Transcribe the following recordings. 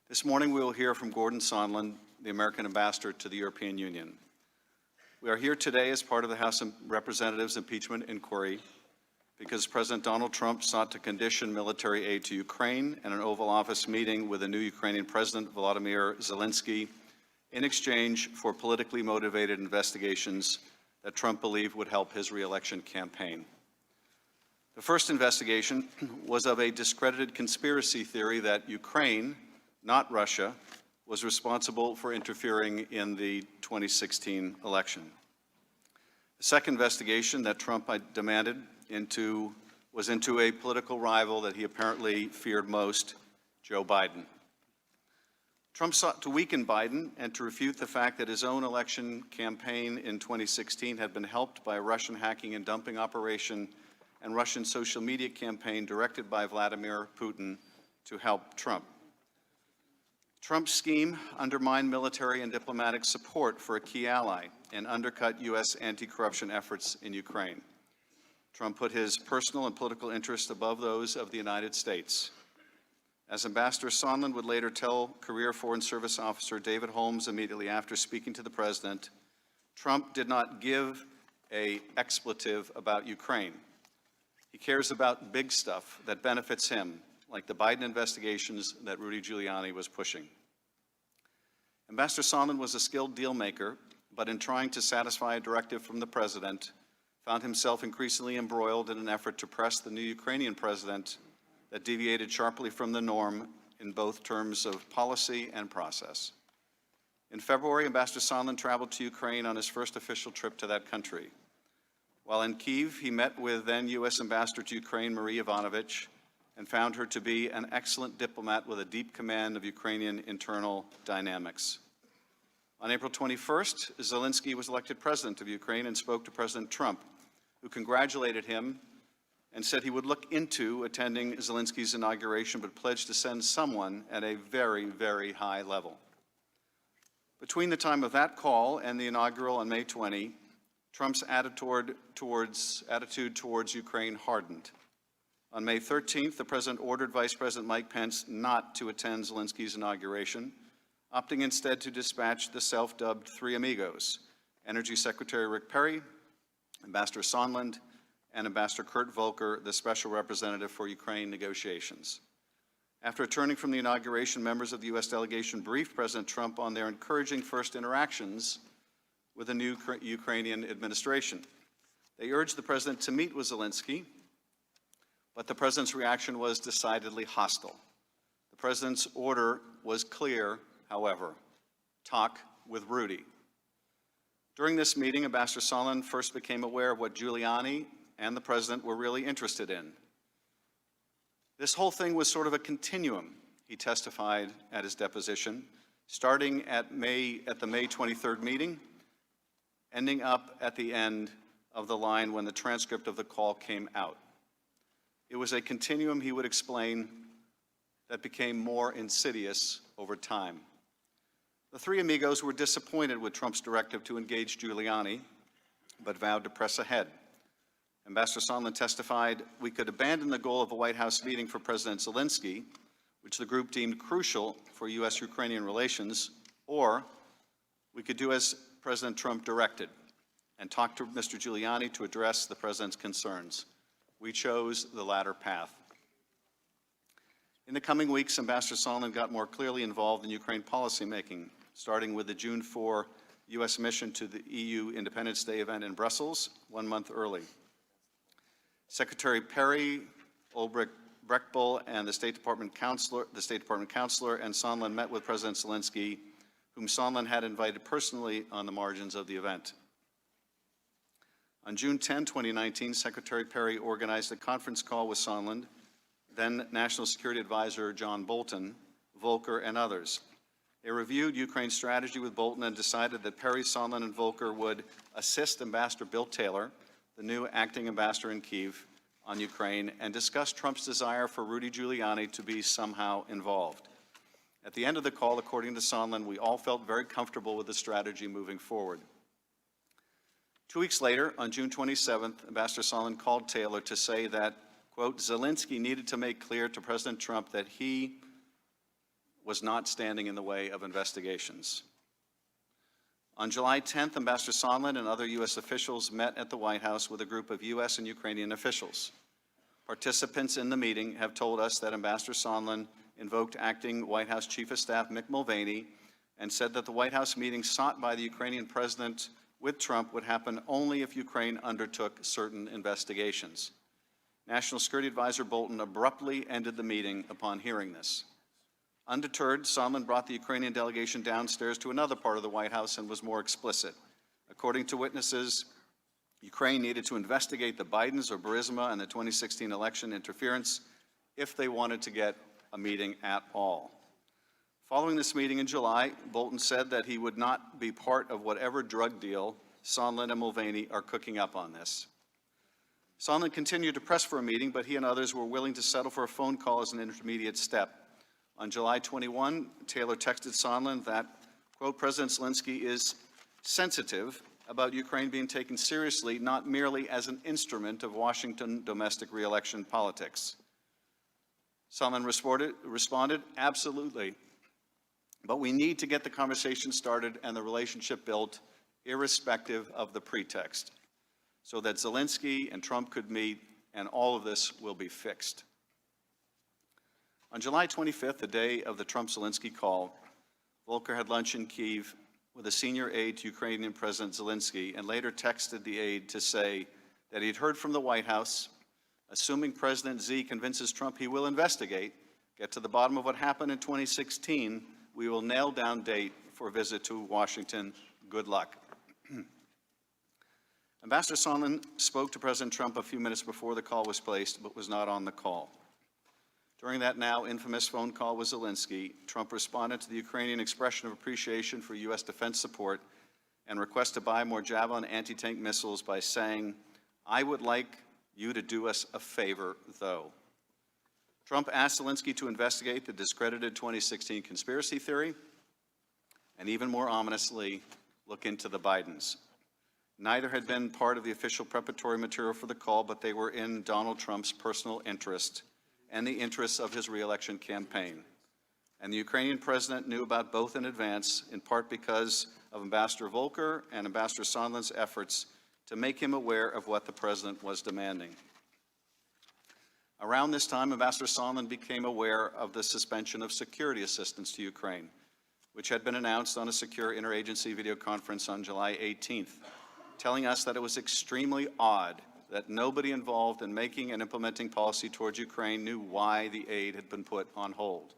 This morning we will hear from Gordon Sondland, the American ambassador to the European Union. We are here today as part of the House of Representatives impeachment inquiry because President Donald Trump sought to condition military aid to Ukraine and an Oval Office meeting with the new Ukrainian President Volodymyr Zelensky in exchange for politically motivated investigations that Trump believed would help his re-election campaign. The first investigation was of a discredited conspiracy theory that Ukraine, not Russia, was responsible for interfering in the 2016 election. The second investigation that Trump demanded was into a political rival that he apparently feared most, Joe Biden. Trump sought to weaken Biden and to refute the fact that his own election campaign in 2016 had been helped by a Russian hacking and dumping operation and Russian social media campaign directed by Vladimir Putin to help Trump. Trump's scheme undermined military and diplomatic support for a key ally and undercut U.S. anti-corruption efforts in Ukraine. Trump put his personal and political interests above those of the United States. As Ambassador Sondland would later tell career Foreign Service officer David Holmes immediately after speaking to the President, Trump did not give an expletive about Ukraine. He cares about big stuff that benefits him, like the Biden investigations that Rudy Giuliani was pushing. Ambassador Sondland was a skilled deal maker, but in trying to satisfy a directive from the President, found himself increasingly embroiled in an effort to press the new Ukrainian president that deviated sharply from the norm in both terms of policy and process. In February, Ambassador Sondland traveled to Ukraine on his first official trip to that country. While in Kyiv, he met with then U.S. Ambassador to Ukraine, Marie Ivanovich, and found her to be an excellent diplomat with a deep command of Ukrainian internal dynamics. On April 21st, Zelensky was elected president of Ukraine and spoke to President Trump, who congratulated him and said he would look into attending Zelensky's inauguration, but pledged to send someone at a very, very high level. Between the time of that call and the inaugural on May 20, Trump's attitude towards Ukraine hardened. On May 13th, the President ordered Vice President Mike Pence not to attend Zelensky's inauguration, opting instead to dispatch the self-dubbed Three Amigos, Energy Secretary Rick Perry, Ambassador Sondland, and Ambassador Kurt Volker, the Special Representative for Ukraine negotiations. After returning from the inauguration, members of the U.S. delegation briefed President Trump on their encouraging first interactions with the new Ukrainian administration. They urged the President to meet with Zelensky, but the President's reaction was decidedly hostile. The President's order was clear, however: talk with Rudy. During this meeting, Ambassador Sondland first became aware of what Giuliani and the President were really interested in. This whole thing was sort of a continuum, he testified at his deposition, starting at the May 23rd meeting, ending up at the end of the line when the transcript of the call came out. It was a continuum, he would explain, that became more insidious over time. The Three Amigos were disappointed with Trump's directive to engage Giuliani, but vowed to press ahead. Ambassador Sondland testified, "We could abandon the goal of a White House meeting for President Zelensky, which the group deemed crucial for U.S.-Ukrainian relations, or we could do as President Trump directed and talk to Mr. Giuliani to address the President's concerns. We chose the latter path." In the coming weeks, Ambassador Sondland got more clearly involved in Ukraine policymaking, starting with the June 4 U.S. mission to the EU Independence Day event in Brussels 1 month early. Secretary Perry, Ulrich Brechtbull, and the State Department counselor, and Sondland met with President Zelensky, whom Sondland had invited personally on the margins of the event. On June 10, 2019, Secretary Perry organized a conference call with Sondland, then National Security Advisor John Bolton, Volker, and others. They reviewed Ukraine's strategy with Bolton and decided that Perry, Sondland, and Volker would assist Ambassador Bill Taylor, the new acting ambassador in Kyiv, on Ukraine, and discuss Trump's desire for Rudy Giuliani to be somehow involved. At the end of the call, according to Sondland, we all felt very comfortable with the strategy moving forward. 2 weeks later, on June 27th, Ambassador Sondland called Taylor to say that, quote, Zelensky needed to make clear to President Trump that he was not standing in the way of investigations. On July 10th, Ambassador Sondland and other U.S. officials met at the White House with a group of U.S. and Ukrainian officials. Participants in the meeting have told us that Ambassador Sondland invoked acting White House Chief of Staff Mick Mulvaney and said that the White House meeting sought by the Ukrainian president with Trump would happen only if Ukraine undertook certain investigations. National Security Advisor Bolton abruptly ended the meeting upon hearing this. Undeterred, Sondland brought the Ukrainian delegation downstairs to another part of the White House and was more explicit. According to witnesses, Ukraine needed to investigate the Bidens or Burisma and the 2016 election interference if they wanted to get a meeting at all. Following this meeting in July, Bolton said that he would not be part of whatever drug deal Sondland and Mulvaney are cooking up on this. Sondland continued to press for a meeting, but he and others were willing to settle for a phone call as an intermediate step. On July 21, Taylor texted Sondland that, quote, President Zelensky is sensitive about Ukraine being taken seriously, not merely as an instrument of Washington domestic re-election politics. Sondland responded, absolutely. But we need to get the conversation started and the relationship built, irrespective of the pretext, so that Zelensky and Trump could meet and all of this will be fixed. On July 25th, the day of the Trump-Zelensky call, Volker had lunch in Kyiv with a senior aide to Ukrainian President Zelensky and later texted the aide to say that he'd heard from the White House, assuming President Z convinces Trump he will investigate, get to the bottom of what happened in 2016, we will nail down date for a visit to Washington. Good luck. Ambassador Sondland spoke to President Trump a few minutes before the call was placed, but was not on the call. During that now infamous phone call with Zelensky, Trump responded to the Ukrainian expression of appreciation for U.S. defense support and request to buy more Javelin anti-tank missiles by saying, I would like you to do us a favor, though. Trump asked Zelensky to investigate the discredited 2016 conspiracy theory and, even more ominously, look into the Bidens. Neither had been part of the official preparatory material for the call, but they were in Donald Trump's personal interest and the interests of his re-election campaign. And the Ukrainian president knew about both in advance, in part because of Ambassador Volker and Ambassador Sondland's efforts to make him aware of what the president was demanding. Around this time, Ambassador Sondland became aware of the suspension of security assistance to Ukraine, which had been announced on a secure interagency video conference on July 18th, telling us that it was extremely odd that nobody involved in making and implementing policy towards Ukraine knew why the aid had been put on hold.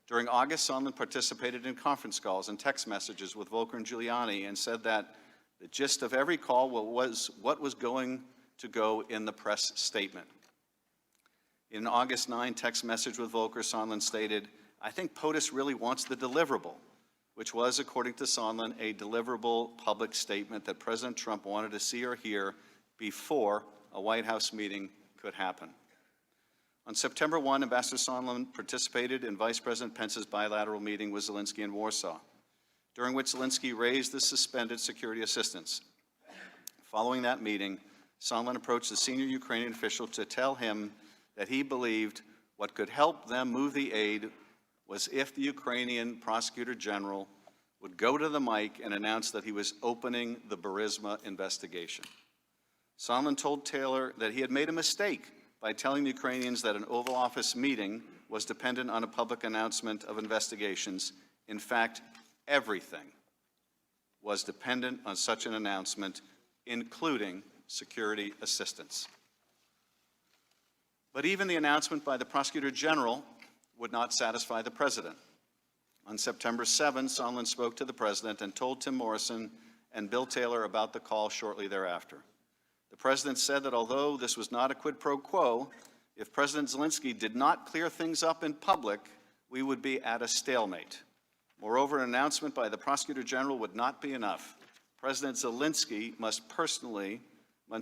During August, Sondland participated in conference calls and text messages with Volker and Giuliani and said that the gist of every call was what was going to go in the press statement. In an August 9 text message with Volker, Sondland stated, I think POTUS really wants the deliverable, which was, according to Sondland, a deliverable public statement that President Trump wanted to see or hear before a White House meeting could happen. On September 1, Ambassador Sondland participated in Vice President Pence's bilateral meeting with Zelensky in Warsaw, during which Zelensky raised the suspended security assistance. Following that meeting, Sondland approached the senior Ukrainian official to tell him that he believed what could help them move the aid was if the Ukrainian prosecutor general would go to the mic and announce that he was opening the Burisma investigation. Sondland told Taylor that he had made a mistake by telling the Ukrainians that an Oval Office meeting was dependent on a public announcement of investigations. In fact, everything was dependent on such an announcement, including security assistance. But even the announcement by the Prosecutor General would not satisfy the President. On September 7, Sondland spoke to the President and told Tim Morrison and Bill Taylor about the call shortly thereafter. The President said that although this was not a quid pro quo, if President Zelensky did not clear things up in public, we would be at a stalemate. Moreover, an announcement by the Prosecutor General would not be enough. President Zelensky must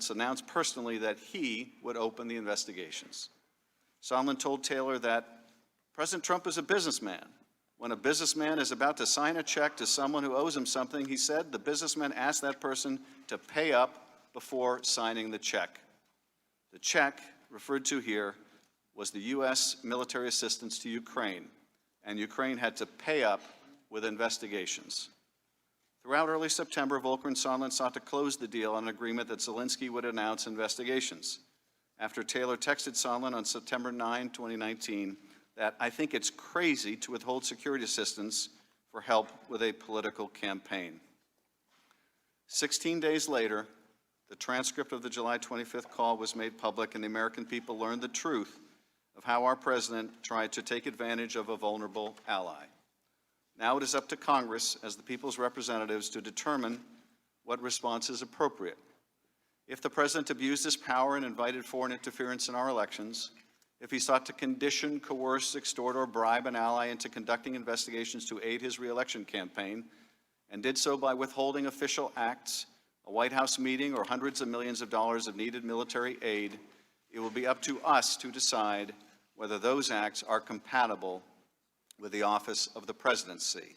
announce personally that he would open the investigations. Sondland told Taylor that President Trump is a businessman. When a businessman is about to sign a check to someone who owes him something, he said the businessman asked that person to pay up before signing the check. The check referred to here was the U.S. military assistance to Ukraine, and Ukraine had to pay up with investigations. Throughout early September, Volker and Sondland sought to close the deal on an agreement that Zelensky would announce investigations. After Taylor texted Sondland on September 9, 2019, that "I think it's crazy to withhold security assistance for help with a political campaign." 16 days later, the transcript of the July 25th call was made public, and the American people learned the truth of how our president tried to take advantage of a vulnerable ally. Now it is up to Congress, as the people's representatives, to determine what response is appropriate. If the president abused his power and invited foreign interference in our elections, if he sought to condition, coerce, extort, or bribe an ally into conducting investigations to aid his re-election campaign, and did so by withholding official acts, a White House meeting, or hundreds of millions of dollars of needed military aid, it will be up to us to decide whether those acts are compatible with the office of the presidency.